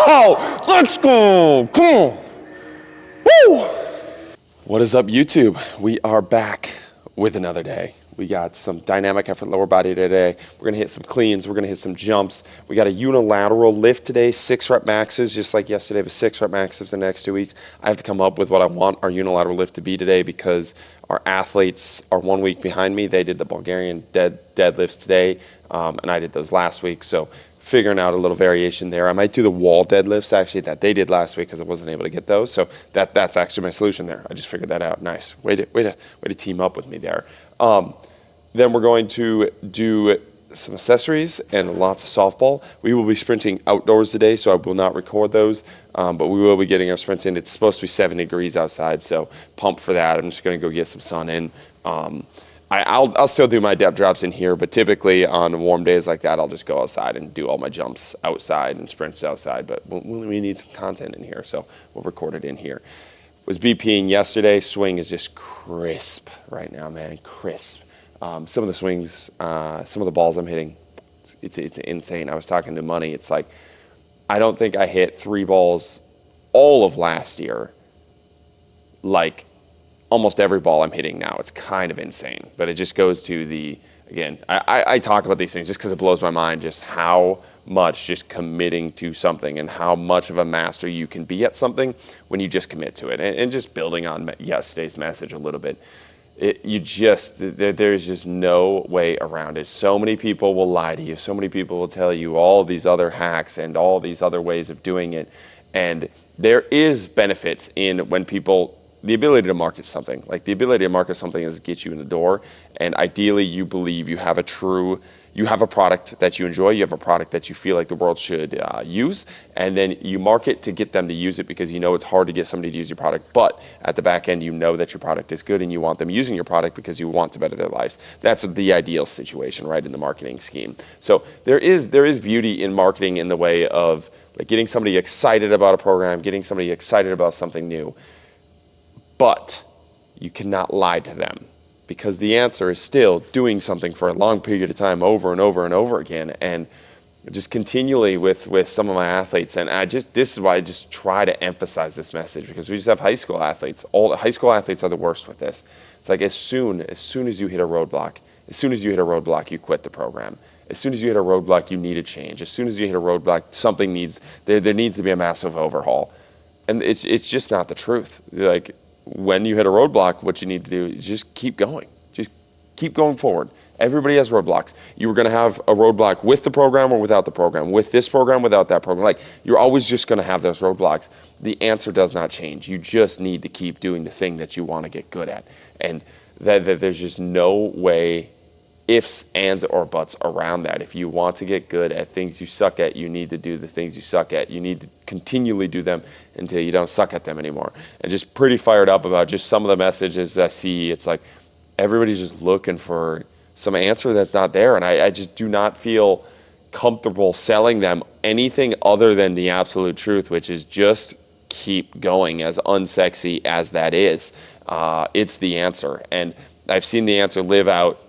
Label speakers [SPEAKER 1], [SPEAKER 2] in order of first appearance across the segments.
[SPEAKER 1] go! Let's go! Come on! Woo! What is up, YouTube? We are back with another day. We got some dynamic effort lower body today. We're gonna hit some cleans. We're gonna hit some jumps. We got a unilateral lift today, 6 rep maxes, just like yesterday, but 6 rep maxes the next 2 weeks. I have to come up with what I want our unilateral lift to be today because our athletes are 1 week behind me. They did the Bulgarian deadlifts today, and I did those last week. So figuring out a little variation there. I might do the wall deadlifts actually that they did last week because I wasn't able to get those. So that's actually my solution there. I just figured that out. Nice. Way to team up with me there. Then we're going to do some accessories and lots of softball. We will be sprinting outdoors today, so I will not record those, but we will be getting our sprints in. It's supposed to be 70 degrees outside, so pumped for that. I'm just going to go get some sun in. I'll still do my depth drops in here, but typically on warm days like that, I'll just go outside and do all my jumps outside and sprints outside, but we need some content in here, so we'll record it in here. Was BPing yesterday. Swing is just crisp right now, man, crisp. Some of the swings, some of the balls I'm hitting, it's insane. I was talking to Money. It's like, I don't think I hit 3 balls all of last year. Like almost every ball I'm hitting now. It's kind of insane. But it just goes to the, again, I talk about these things just because it blows my mind just how much just committing to something and how much of a master you can be at something when you just commit to it. And just building on yesterday's message a little bit. There's just no way around it. So many people will lie to you. So many people will tell you all these other hacks and all these other ways of doing it. And there is benefits in when people, the ability to market something. Like the ability to market something is get you in the door. And ideally you believe you have a product that you enjoy, you have a product that you feel like the world should use, and then you market to get them to use it because you know it's hard to get somebody to use your product, but at the back end you know that your product is good and you want them using your product because you want to better their lives. That's the ideal situation, right, in the marketing scheme. So there is beauty in marketing in the way of like getting somebody excited about a program, getting somebody excited about something new, but you cannot lie to them. Because the answer is still doing something for a long period of time over and over and over again. And just continually with some of my athletes. And this is why I just try to emphasize this message because we just have high school athletes. All the high school athletes are the worst with this. It's like as soon as you hit a roadblock, you quit the program. As soon as you hit a roadblock, you need a change. As soon as you hit a roadblock, there needs to be a massive overhaul. And it's just not the truth. Like, when you hit a roadblock, what you need to do is just keep going. Just keep going forward. Everybody has roadblocks. You were going to have a roadblock with the program or without the program, with this program, without that program. Like, you're always just going to have those roadblocks. The answer does not change. You just need to keep doing the thing that you want to get good at. And that there's just no way, ifs, ands, or buts around that. If you want to get good at things you suck at, you need to do the things you suck at. You need to continually do them until you don't suck at them anymore. And just pretty fired up about just some of the messages I see. It's like everybody's just looking for some answer that's not there. And I just do not feel comfortable selling them anything other than the absolute truth, which is just keep going, as unsexy as that is. It's the answer. And I've seen the answer live out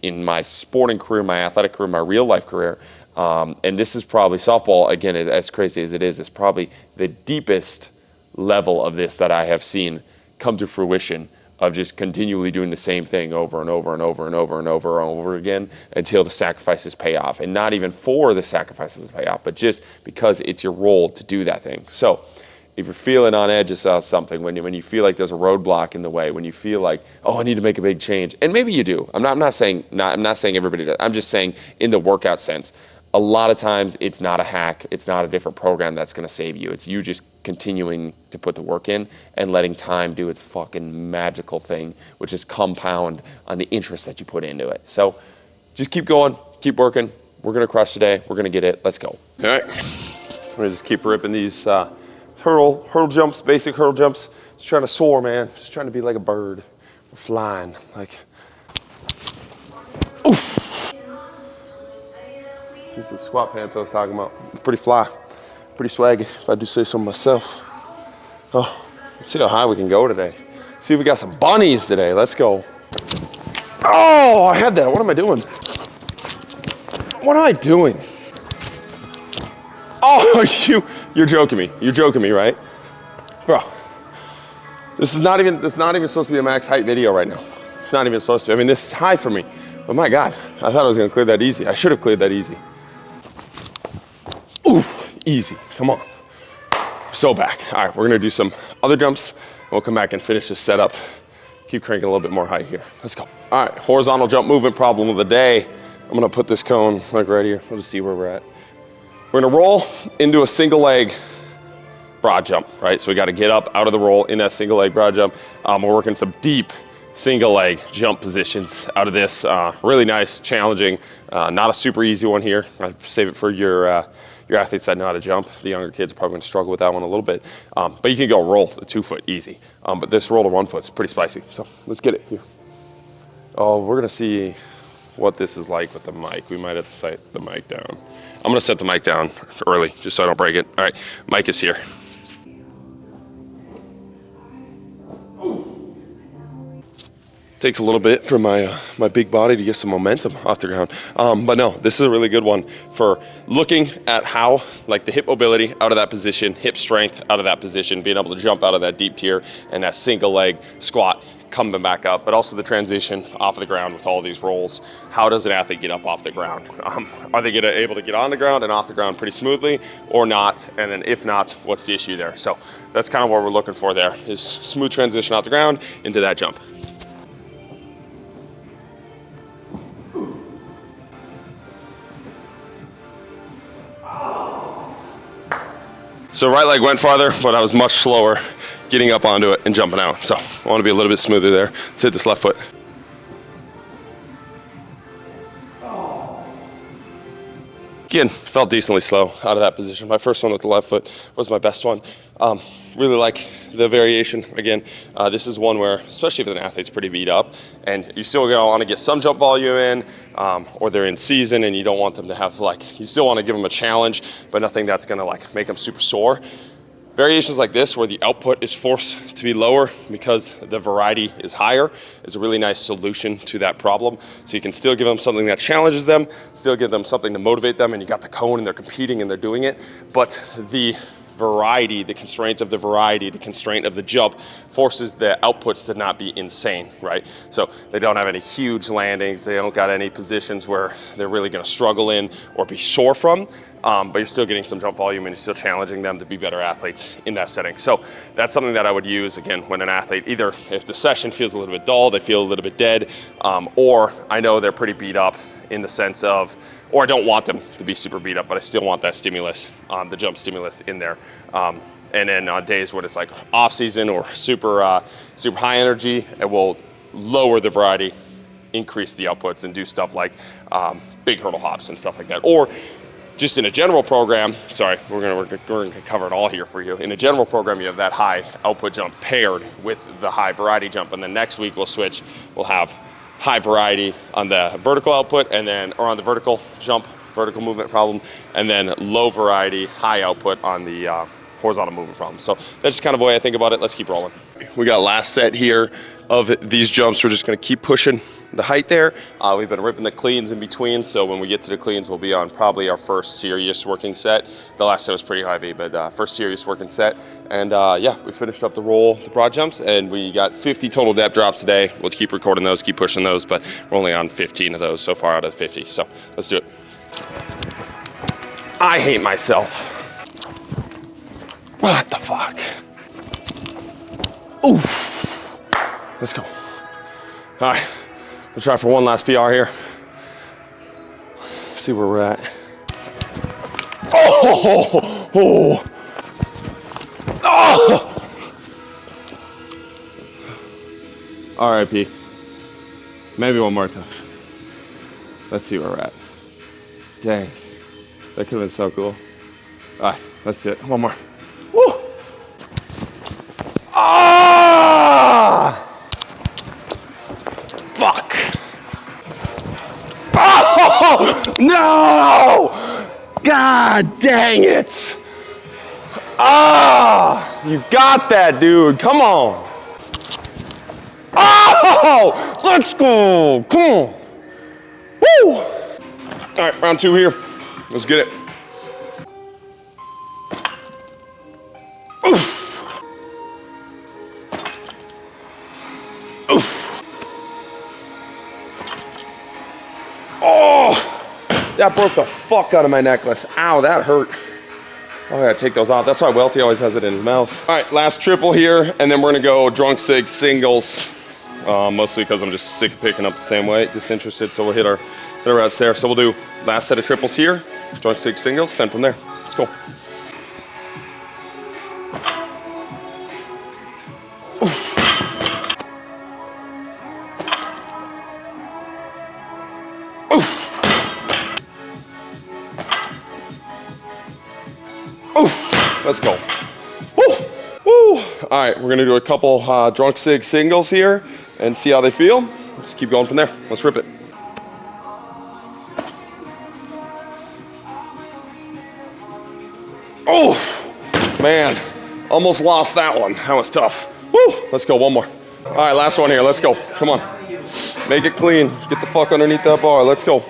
[SPEAKER 1] in my sporting career, my athletic career, my real life career. And this is probably softball, again, as crazy as it is probably the deepest level of this that I have seen come to fruition of just continually doing the same thing over and over and over and over and over and over again until the sacrifices pay off. And not even for the sacrifices to pay off, but just because it's your role to do that thing. So if you're feeling on edge about something, when you feel like there's a roadblock in the way, when you feel like, oh, I need to make a big change, and maybe you do. I'm not saying everybody does. I'm just saying in the workout sense, a lot of times it's not a hack, it's not a different program that's going to save you. It's you just continuing to put the work in and letting time do its fucking magical thing, which is compound on the interest that you put into it. So just keep going, keep working. We're going to crush today. We're going to get it. Let's go. All right. I'm going to just keep ripping these hurdle jumps, basic hurdle jumps. Just trying to soar, man. Just trying to be like a bird. We're flying. Like, oof. These are the squat pants I was talking about. It's pretty fly, pretty swaggy, if I do say so myself. Oh, let's see how high we can go today. See if we got some bunnies today. Let's go. Oh, I had that. What am I doing? What am I doing? Oh, you're joking me. You're joking me, right? Bro, this is not even supposed to be a max height video right now. It's not even supposed to. I mean, this is high for me. But my God, I thought I was gonna clear that easy. I should have cleared that easy. Ooh, easy, come on. So back. All right, we're gonna do some other jumps. We'll come back and finish this setup. Keep cranking a little bit more height here. Let's go. All right, horizontal jump movement problem of the day. I'm gonna put this cone like right here. We'll just see where we're at. We're gonna roll into a single leg broad jump, right? So we gotta get up out of the roll in that single leg broad jump. We're working some deep single leg jump positions out of this. Really nice, challenging, not a super easy one here. I save it for your athletes that know how to jump. The younger kids are probably gonna struggle with that one a little bit. But you can go roll to 2 foot easy. But this roll to 1 foot is pretty spicy. So let's get it here. Oh, we're gonna see what this is like with the mic. We might have to set the mic down. I'm gonna set the mic down early just so I don't break it. All right, mic is here. Takes a little bit for my big body to get some momentum off the ground. But no, this is a really good one for looking at how, like the hip mobility out of that position, hip strength out of that position, being able to jump out of that deep tier and that single leg squat, coming back up, but also the transition off of the ground with all these rolls. How does an athlete get up off the ground? Are they able to get on the ground and off the ground pretty smoothly or not? And then if not, what's the issue there? So that's kind of what we're looking for there, is smooth transition off the ground into that jump. So right leg went farther, but I was much slower getting up onto it and jumping out. So I want to be a little bit smoother there. Let's hit this left foot. Again, felt decently slow out of that position. My first one with the left foot was my best one. Really like the variation. Again, this is one where, especially if an athlete's pretty beat up and you still want to get some jump volume in, or they're in season and you don't want them to have you still want to give them a challenge, but nothing that's going to make them super sore. Variations like this, where the output is forced to be lower because the variety is higher, is a really nice solution to that problem. So you can still give them something that challenges them, still give them something to motivate them, and you got the cone and they're competing and they're doing it, but the variety, the constraints of the variety, the constraint of the jump forces the outputs to not be insane, right? So they don't have any huge landings, they don't got any positions where they're really gonna struggle in or be sore from, but you're still getting some jump volume and you're still challenging them to be better athletes in that setting. So that's something that I would use, again, when an athlete, either if the session feels a little bit dull, they feel a little bit dead, or I know they're pretty beat up in the sense of, or I don't want them to be super beat up, but I still want that stimulus, the jump stimulus in there. And then on days when it's like off season or super high energy, it will lower the variety, increase the outputs, and do stuff like big hurdle hops and stuff like that. Or just in a general program, sorry, we're gonna cover it all here for you. In a general program, you have that high output jump paired with the high variety jump, and then next week we'll switch. We'll have high variety on the vertical output, and then, or on the vertical jump, vertical movement problem, and then low variety, high output on the horizontal movement problem. So that's just kind of the way I think about it. Let's keep rolling. We got last set here of these jumps. We're just gonna keep pushing the height there. We've been ripping the cleans in between, so when we get to the cleans, we'll be on probably our first serious working set. The last set was pretty heavy, but first serious working set. And yeah, we finished up the roll, the broad jumps, and we got 50 total depth drops today. We'll keep recording those, keep pushing those, but we're only on 15 of those so far out of the 50. So let's do it. I hate myself. What the fuck? Ooh. Let's go. All right, we'll try for one last PR here. See where we're at. Oh! Oh! Oh! R.I.P. Maybe one more time. Let's see where we're at. Dang, that could have been so cool. All right, let's do it. One more. Woo! Ah! Fuck! Oh! No! God dang it! Ah! You got that, dude. Come on. Oh! Let's go. Come on. Woo! All right, round two here. Let's get it. That broke the fuck out of my necklace. Ow, that hurt. Oh, I gotta take those off. That's why Welty always has it in his mouth. All right, last triple here, and then we're gonna go drunk sig singles. Mostly because I'm just sick of picking up the same weight, disinterested, so we'll hit our reps there. So we'll do last set of triples here, drunk sig singles, send from there. Let's go. Let's go. Woo. Woo. All right, we're gonna do a couple drunk sig singles here and see how they feel. Let's keep going from there. Let's rip it. Oh, man, almost lost that one. That was tough. Woo. Let's go, one more. All right, last one here. Let's go. Come on. Make it clean. Get the fuck underneath that bar. Let's go.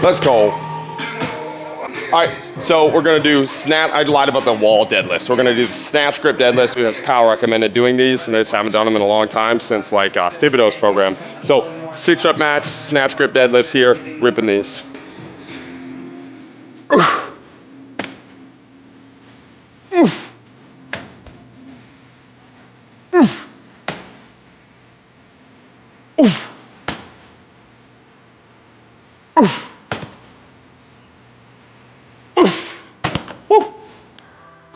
[SPEAKER 1] Let's go. All right, so we're gonna do snatch. I lied about the wall deadlifts. We're gonna do the snatch grip deadlifts because Kyle recommended doing these, and I just haven't done them in a long time since like Thibodeau's program. So 6-rep max snatch grip deadlifts here, ripping these.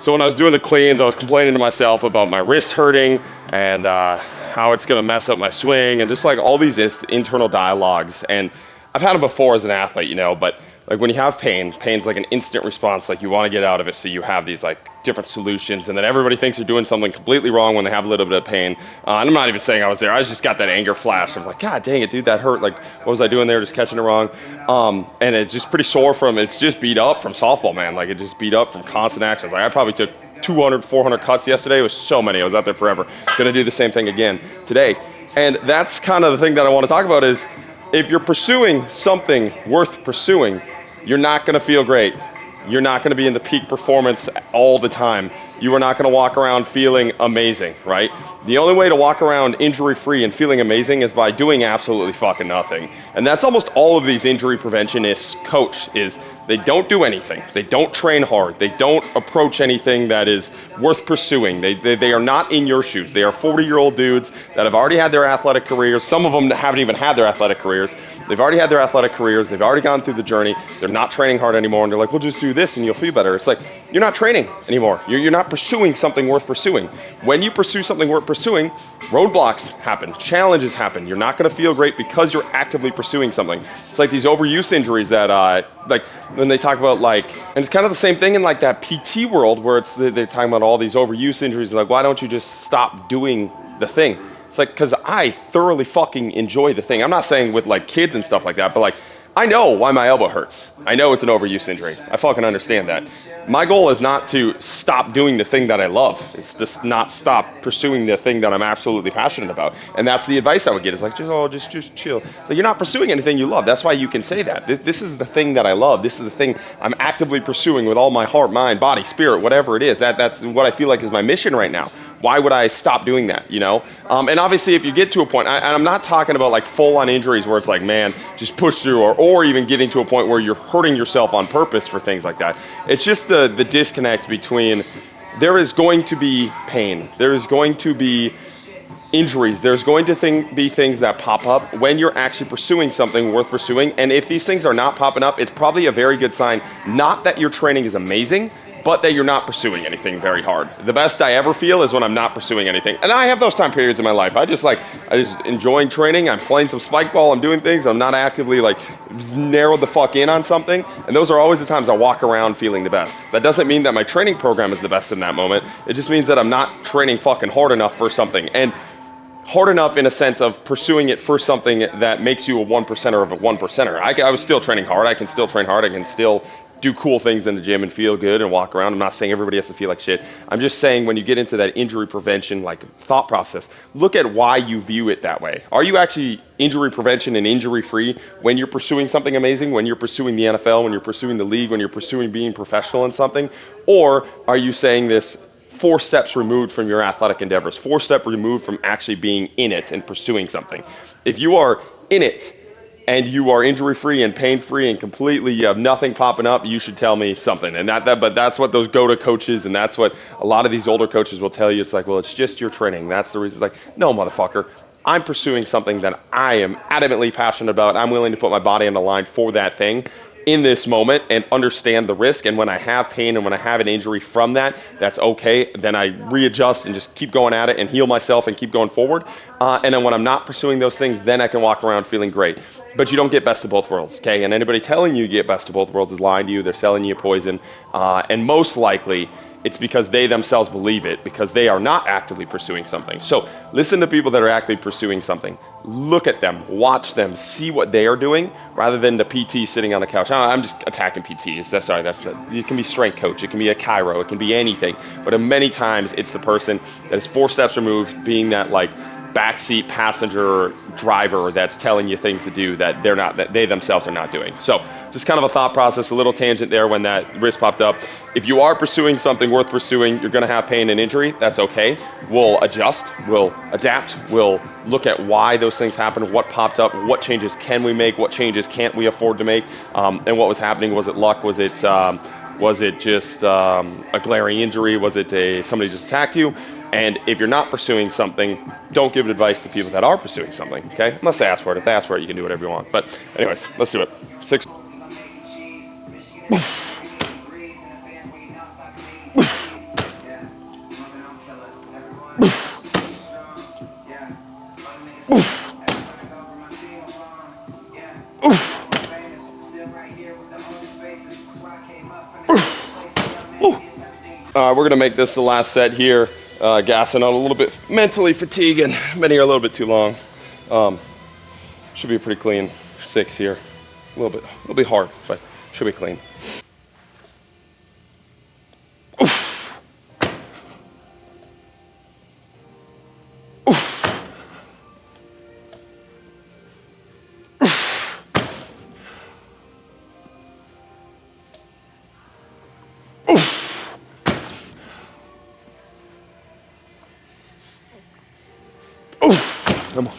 [SPEAKER 1] So when I was doing the cleans, I was complaining to myself about my wrist hurting and how it's gonna mess up my swing and just like all these internal dialogues. And I've had them before as an athlete, you know, but like when you have pain, pain's like an instant response, like you wanna get out of it, so you have these like different solutions, and then everybody thinks you're doing something completely wrong when they have a little bit of pain. And I'm not even saying I was there, I just got that anger flash of like, God dang it, dude, that hurt. Like, what was I doing there, just catching it wrong? And it's just pretty sore it's just beat up from softball, man. Like it just beat up from constant actions. Like I probably took 200, 400 cuts yesterday. It was so many, I was out there forever. Gonna do the same thing again today. And that's kind of the thing that I wanna talk about is, if you're pursuing something worth pursuing, you're not gonna feel great. You're not gonna be in the peak performance all the time. You are not gonna walk around feeling amazing, right? The only way to walk around injury-free and feeling amazing is by doing absolutely fucking nothing. And that's almost all of these injury preventionists coach is, they don't do anything. They don't train hard. They don't approach anything that is worth pursuing. They are not in your shoes. They are 40-year-old dudes that have already had their athletic careers. Some of them haven't even had their athletic careers. They've already had their athletic careers. They've already gone through the journey. They're not training hard anymore. And they're like, well, just do this and you'll feel better. It's like, you're not training anymore. You're not pursuing something worth pursuing. When you pursue something worth pursuing, roadblocks happen, challenges happen. You're not gonna feel great because you're actively pursuing something. It's like these overuse injuries that, like when they talk about like, and it's kind of the same thing in like that PT world where they're talking about all these overuse injuries. Like, why don't you just stop doing the thing? It's like, cause I thoroughly fucking enjoy the thing. I'm not saying with like kids and stuff like that, but like, I know why my elbow hurts. I know it's an overuse injury. I fucking understand that. My goal is not to stop doing the thing that I love. It's just not stop pursuing the thing that I'm absolutely passionate about. And that's the advice I would get. It's like, just chill. So you're not pursuing anything you love. That's why you can say that. This is the thing that I love. This is the thing I'm actively pursuing with all my heart, mind, body, spirit, whatever it is. That's what I feel like is my mission right now. Why would I stop doing that, you know? And obviously if you get to a point, and I'm not talking about like full-on injuries where it's like, man, just push through, or even getting to a point where you're hurting yourself on purpose for things like that. It's just the disconnect between, there is going to be pain, there is going to be injuries, there's going to be things that pop up when you're actually pursuing something worth pursuing. And if these things are not popping up, it's probably a very good sign, not that your training is amazing, but that you're not pursuing anything very hard. The best I ever feel is when I'm not pursuing anything. And I have those time periods in my life. I just enjoying training. I'm playing some spike ball. I'm doing things. I'm not actively like narrowed the fuck in on something. And those are always the times I walk around feeling the best. That doesn't mean that my training program is the best in that moment. It just means that I'm not training fucking hard enough for something. And hard enough in a sense of pursuing it for something that makes you a 1%er of a 1%er. I was still training hard. I can still train hard. I can still do cool things in the gym and feel good and walk around. I'm not saying everybody has to feel like shit. I'm just saying when you get into that injury prevention like thought process, look at why you view it that way. Are you actually injury prevention and injury free when you're pursuing something amazing, when you're pursuing the NFL, when you're pursuing the league, when you're pursuing being professional in something? Or are you saying this 4 steps removed from your athletic endeavors, 4 steps removed from actually being in it and pursuing something. If you are in it and you are injury-free and pain-free and completely, you have nothing popping up, you should tell me something. And but that's what those go-to coaches, and that's what a lot of these older coaches will tell you. It's like, well, it's just your training. That's the reason. It's like, no, motherfucker. I'm pursuing something that I am adamantly passionate about. I'm willing to put my body on the line for that thing in this moment and understand the risk. And when I have pain and when I have an injury from that, that's okay. Then I readjust and just keep going at it and heal myself and keep going forward. And then when I'm not pursuing those things, then I can walk around feeling great. But you don't get best of both worlds, okay? And anybody telling you get best of both worlds is lying to you. They're selling you poison. And most likely, it's because they themselves believe it, because they are not actively pursuing something. So listen to people that are actively pursuing something. Look at them, watch them, see what they are doing, rather than the PT sitting on the couch. I'm just attacking PTs. It can be strength coach, it can be a chiro, it can be anything. But many times it's the person that is 4 steps removed, being that like backseat passenger driver that's telling you things to do that they themselves are not doing. So just kind of a thought process, a little tangent there when that wrist popped up. If you are pursuing something worth pursuing, you're going to have pain and injury. That's okay. We'll adjust, we'll adapt, we'll look at why those things happen, what popped up, what changes can we make, what changes can't we afford to make, and what was happening. Was it luck? Was it just a glaring injury? Was it somebody just attacked you? And if you're not pursuing something, don't give advice to people that are pursuing something, okay? Unless they ask for it. If they ask for it, you can do whatever you want. But anyways, let's do it. 6. We're going to make this the last set here. Gassing out a little bit, mentally fatigued, and many are a little bit too long. Should be a pretty clean 6 here. A little bit hard, but should be clean. Come on.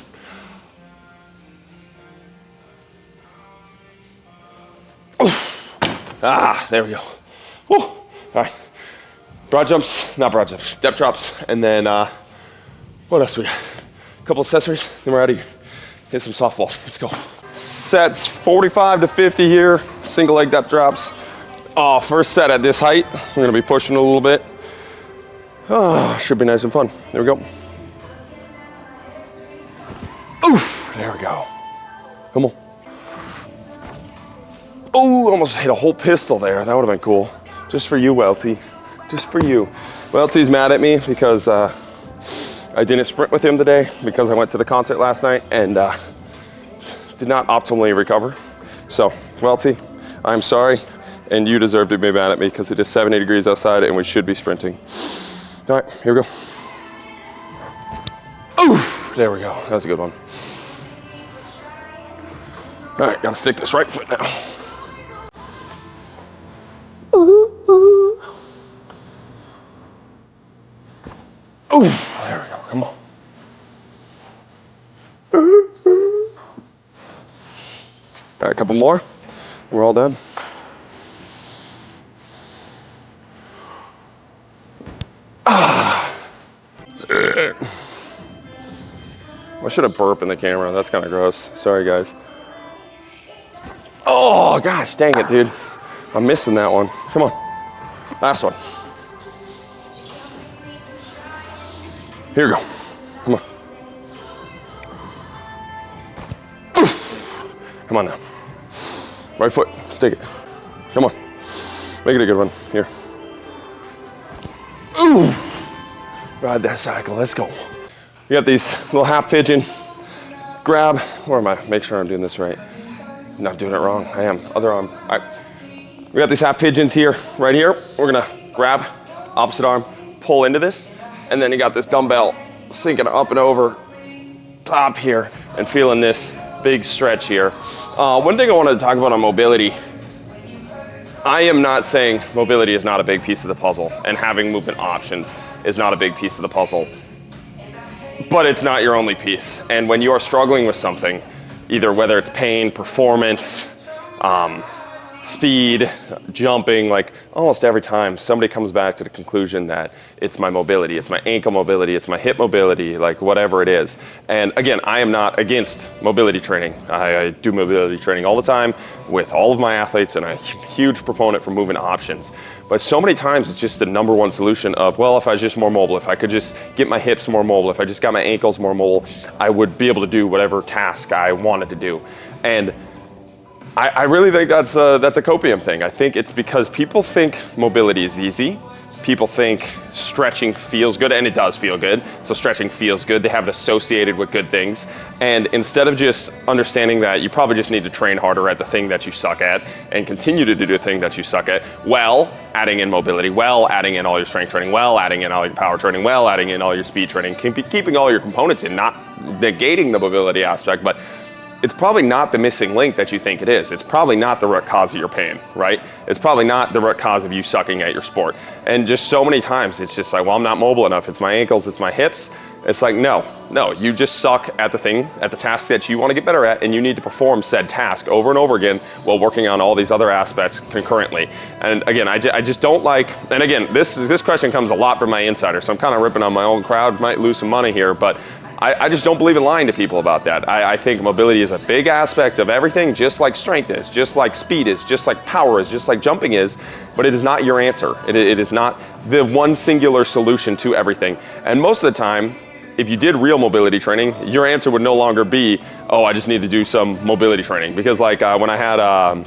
[SPEAKER 1] There we go. Woo. All right. Broad jumps, not broad jumps, step drops, and then what else we got? A couple accessories, then we're out of here. Hit some softball. Let's go. Sets 45 to 50 here, single leg depth drops. First set at this height. We're gonna be pushing a little bit. Should be nice and fun. There we go. There we go. Come on. Oh, almost hit a whole pistol there. That would have been cool. Just for you, Welty. Just for you. Welty's mad at me because I didn't sprint with him today because I went to the concert last night and did not optimally recover. So, Welty, I'm sorry, and you deserve to be mad at me because it is 70 degrees outside and we should be sprinting. All right, here we go. Oh, there we go. That was a good one. All right, gotta stick this right foot now. Oh, there we go, come on. All right, a couple more. We're all done. I should have burped in the camera. That's kind of gross. Sorry, guys. Oh, gosh, dang it, dude. I'm missing that one. Come on. Last one. Here we go. Come on. Come on now. Right foot. Stick it. Come on. Make it a good one. Here. Ooh. Ride that cycle. Let's go. We got these little half pigeon grab. Where am I? Make sure I'm doing this right. I'm not doing it wrong. I am. Other arm. All right. We got these half pigeons here, right here. We're gonna grab, opposite arm, pull into this, and then you got this dumbbell sinking up and over top here and feeling this big stretch here. One thing I wanted to talk about on mobility, I am not saying mobility is not a big piece of the puzzle and having movement options. is not a big piece of the puzzle, but it's not your only piece. And when you are struggling with something, either whether it's pain, performance, speed, jumping, like almost every time somebody comes back to the conclusion that it's my mobility, it's my ankle mobility, it's my hip mobility, like whatever it is. And again, I am not against mobility training. I do mobility training all the time with all of my athletes, and I'm a huge proponent for movement options. But so many times it's just the number one solution of, well, if I was just more mobile, if I could just get my hips more mobile, if I just got my ankles more mobile, I would be able to do whatever task I wanted to do. And I really think that's a copium thing. I think it's because people think mobility is easy. People think stretching feels good, and it does feel good. So stretching feels good. They have it associated with good things. And instead of just understanding that you probably just need to train harder at the thing that you suck at and continue to do the thing that you suck at, well, adding in mobility, well, adding in all your strength training, well, adding in all your power training, well, adding in all your speed training, keeping all your components in, not negating the mobility aspect, but it's probably not the missing link that you think it is. It's probably not the root cause of your pain, right? It's probably not the root cause of you sucking at your sport. And just so many times it's just like, well, I'm not mobile enough. It's my ankles, it's my hips. It's like, no, you just suck at the thing, at the task that you want to get better at, and you need to perform said task over and over again while working on all these other aspects concurrently. And again, I just don't like, and again, this question comes a lot from my insider, so I'm kind of ripping on my own crowd, might lose some money here, but I just don't believe in lying to people about that. I think mobility is a big aspect of everything, just like strength is, just like speed is, just like power is, just like jumping is, but it is not your answer. It is not the one singular solution to everything. And most of the time, if you did real mobility training, your answer would no longer be, oh, I just need to do some mobility training. Because like when I had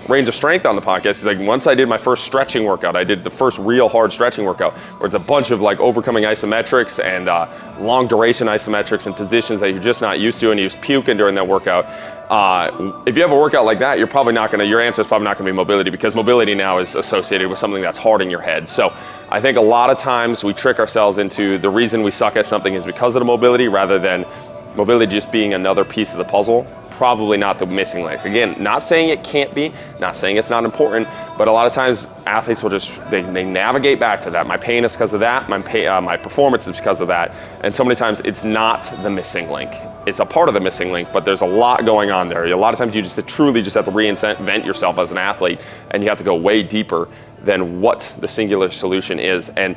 [SPEAKER 1] Range of Strength on the podcast, it's like once I did my first stretching workout, I did the first real hard stretching workout, where it's a bunch of like overcoming isometrics and long duration isometrics and positions that you're just not used to, and you was puking during that workout. If you have a workout like that, your answer is probably not gonna be mobility, because mobility now is associated with something that's hard in your head. So I think a lot of times we trick ourselves into the reason we suck at something is because of the mobility, rather than mobility just being another piece of the puzzle. Probably not the missing link. Again, not saying it can't be, not saying it's not important, but a lot of times athletes will just, they navigate back to that. My pain is because of that, my performance is because of that. And so many times it's not the missing link. It's a part of the missing link, but there's a lot going on there. A lot of times you just truly just have to reinvent yourself as an athlete, and you have to go way deeper than what the singular solution is. And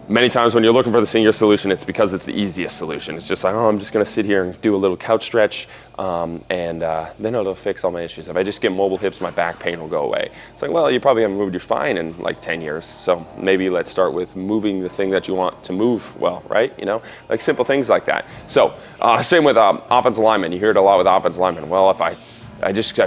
[SPEAKER 1] many times when you're looking for the singular solution, it's because it's the easiest solution. It's just like, oh, I'm just gonna sit here and do a little couch stretch, and then it'll fix all my issues. If I just get mobile hips, my back pain will go away. It's like, well, you probably haven't moved your spine in like 10 years. So maybe let's start with moving the thing that you want to move well, right? You know, like simple things like that. So same with offensive linemen. You hear it a lot with offensive linemen. Well, if I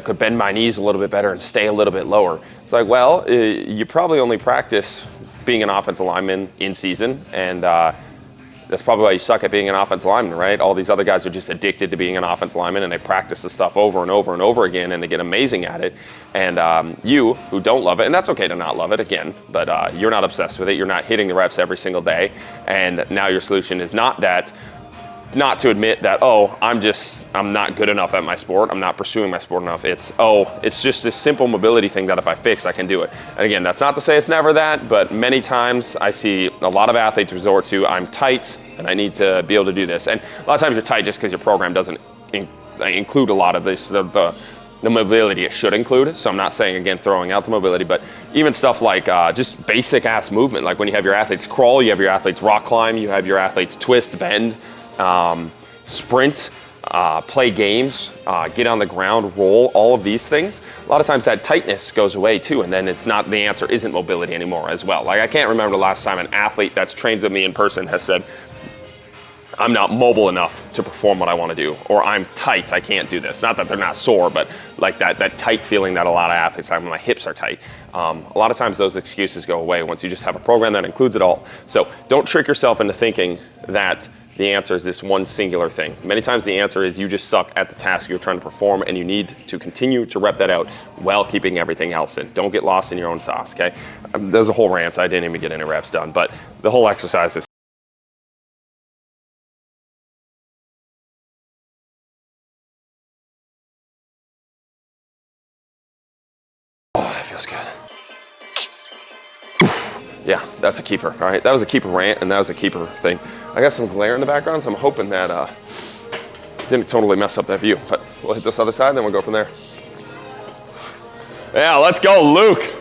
[SPEAKER 1] could bend my knees a little bit better and stay a little bit lower. It's like, well, you probably only practice being an offensive lineman in season, and that's probably why you suck at being an offensive lineman, right? All these other guys are just addicted to being an offensive lineman, and they practice the stuff over and over and over again, and they get amazing at it. And you, who don't love it, and that's okay to not love it, again, but you're not obsessed with it, you're not hitting the reps every single day, and now your solution is not to admit that, oh, I'm not good enough at my sport, I'm not pursuing my sport enough. It's just this simple mobility thing that if I fix, I can do it. And again, that's not to say it's never that, but many times I see a lot of athletes resort to, I'm tight and I need to be able to do this. And a lot of times you're tight just because your program doesn't include a lot of this, the mobility it should include. So I'm not saying, again, throwing out the mobility, but even stuff like just basic ass movement. Like when you have your athletes crawl, you have your athletes rock climb, you have your athletes twist, bend, sprint, play games, get on the ground, roll, all of these things. A lot of times that tightness goes away too, and then the answer isn't mobility anymore as well. Like I can't remember the last time an athlete that's trained with me in person has said, I'm not mobile enough to perform what I want to do, or I'm tight, I can't do this. Not that they're not sore, but like that tight feeling that a lot of athletes have when my hips are tight. A lot of times those excuses go away once you just have a program that includes it all. So don't trick yourself into thinking that the answer is this one singular thing. Many times the answer is you just suck at the task you're trying to perform, and you need to continue to rep that out while keeping everything else in. Don't get lost in your own sauce, okay? There's a whole rant, I didn't even get any reps done, but the whole exercise is feels good. Yeah, that's a keeper. All right, that was a keeper rant, and that was a keeper thing. I got some glare in the background, so I'm hoping that didn't totally mess up that view. But we'll hit this other side, then we'll go from there. Yeah, let's go, Luke.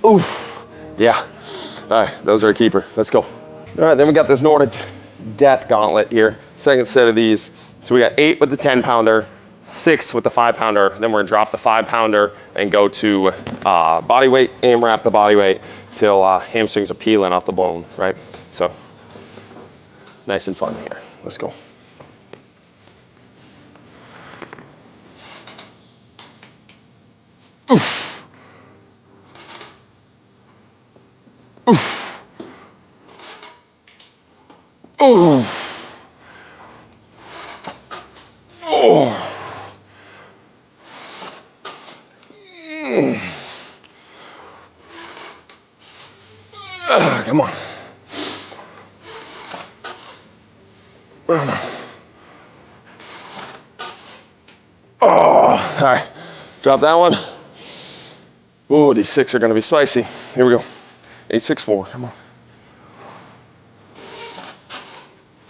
[SPEAKER 1] Ooh, yeah. All right, those are a keeper. Let's go. All right, then we got this Nordic Death Gauntlet here. Second set of these. So we got 8 with the 10 pounder, 6 with the 5 pounder. Then we're gonna drop the 5 pounder and go to body weight, AMRAP the body weight till hamstrings are peeling off the bone, right? So nice and fun here. Let's go. Oof. Oof. Ooh. Oh. Come on. Oh, all right. Drop that one. Ooh, these 6 are gonna be spicy. Here we go. 8, 6, 4. Come on.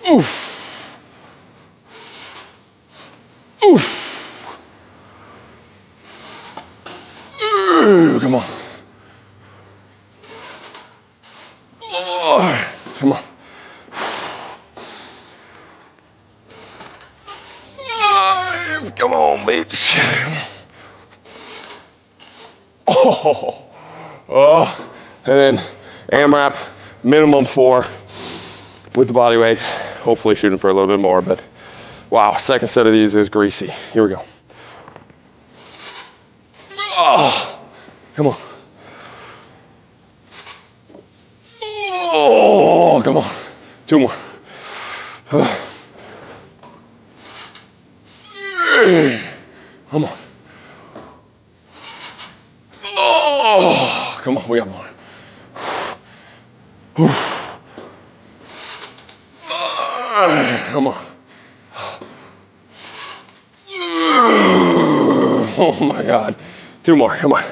[SPEAKER 1] Oof. Oof. Ooh, come on. Oh, come on. Come on, bitch. Oh, and then AMRAP, minimum 4 with the body weight. Hopefully shooting for a little bit more, but wow, second set of these is greasy. Here we go. Oh, come on. Oh, come on. 2 more. Come on. Oh, come on, we got more. Come on. Oh my God. 2 more, come on.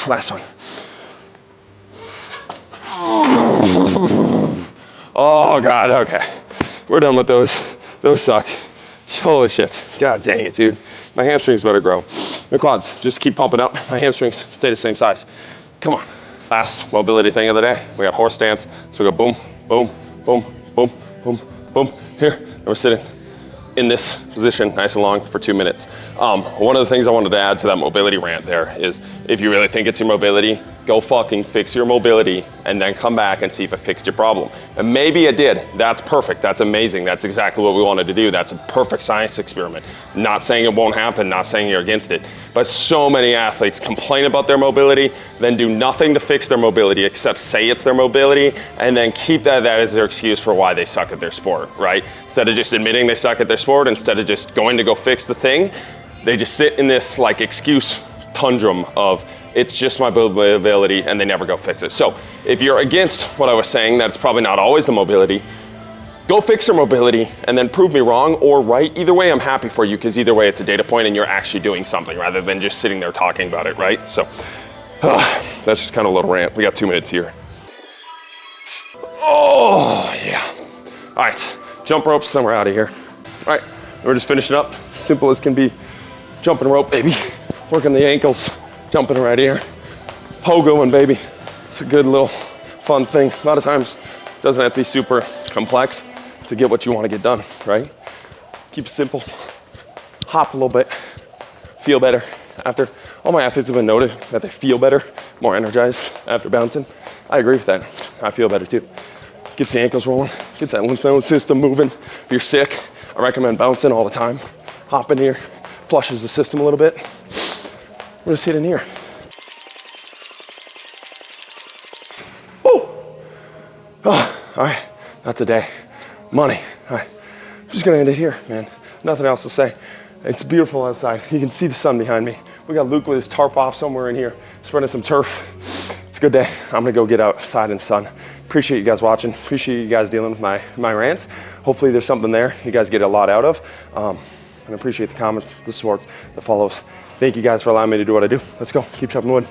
[SPEAKER 1] Last one. Oh God, okay. We're done with those. Those suck. Holy shit. God dang it, dude. My hamstrings better grow. My quads, just keep pumping up. My hamstrings stay the same size. Come on. Last mobility thing of the day. We got horse stance. So we go boom, boom, boom, boom, boom, boom. Here, and we're sitting in this position nice and long for 2 minutes. One of the things I wanted to add to that mobility rant there is if you really think it's your mobility, go fucking fix your mobility and then come back and see if it fixed your problem. And maybe it did. That's perfect. That's amazing. That's exactly what we wanted to do. That's a perfect science experiment. Not saying it won't happen, not saying you're against it. But so many athletes complain about their mobility, then do nothing to fix their mobility except say it's their mobility, and then keep that as their excuse for why they suck at their sport, right? Instead of just admitting they suck at their sport, instead of just going to go fix the thing, they just sit in this like excuse tundrum of it's just my mobility, and they never go fix it. So if you're against what I was saying, that it's probably not always the mobility, go fix your mobility and then prove me wrong or right. Either way, I'm happy for you because either way it's a data point and you're actually doing something rather than just sitting there talking about it, right? So that's just kind of a little rant. We got 2 minutes here. Oh, yeah. All right, jump ropes, then we're out of here. All right, we're just finishing up. Simple as can be. Jumping rope, baby. Working the ankles, jumping right here. Pogoing, baby. It's a good little fun thing. A lot of times, it doesn't have to be super complex to get what you want to get done, right? Keep it simple. Hop a little bit. Feel better after. All my athletes have been noted that they feel better, more energized after bouncing. I agree with that. I feel better too. Gets the ankles rolling, gets that lymph node system moving. If you're sick, I recommend bouncing all the time. Hop in here, flushes the system a little bit. We're just hitting here. Oh, all right, that's a day. Money. All right, I'm just gonna end it here, man. Nothing else to say. It's beautiful outside. You can see the sun behind me.
[SPEAKER 2] We got Luke with his tarp off somewhere in here, spreading some turf. It's a good day. I'm gonna go get outside in the sun. Appreciate you guys watching. Appreciate you guys dealing with my rants. Hopefully there's something there you guys get a lot out of. And appreciate the comments, the supports, the follows. Thank you guys for allowing me to do what I do. Let's go, keep chopping wood.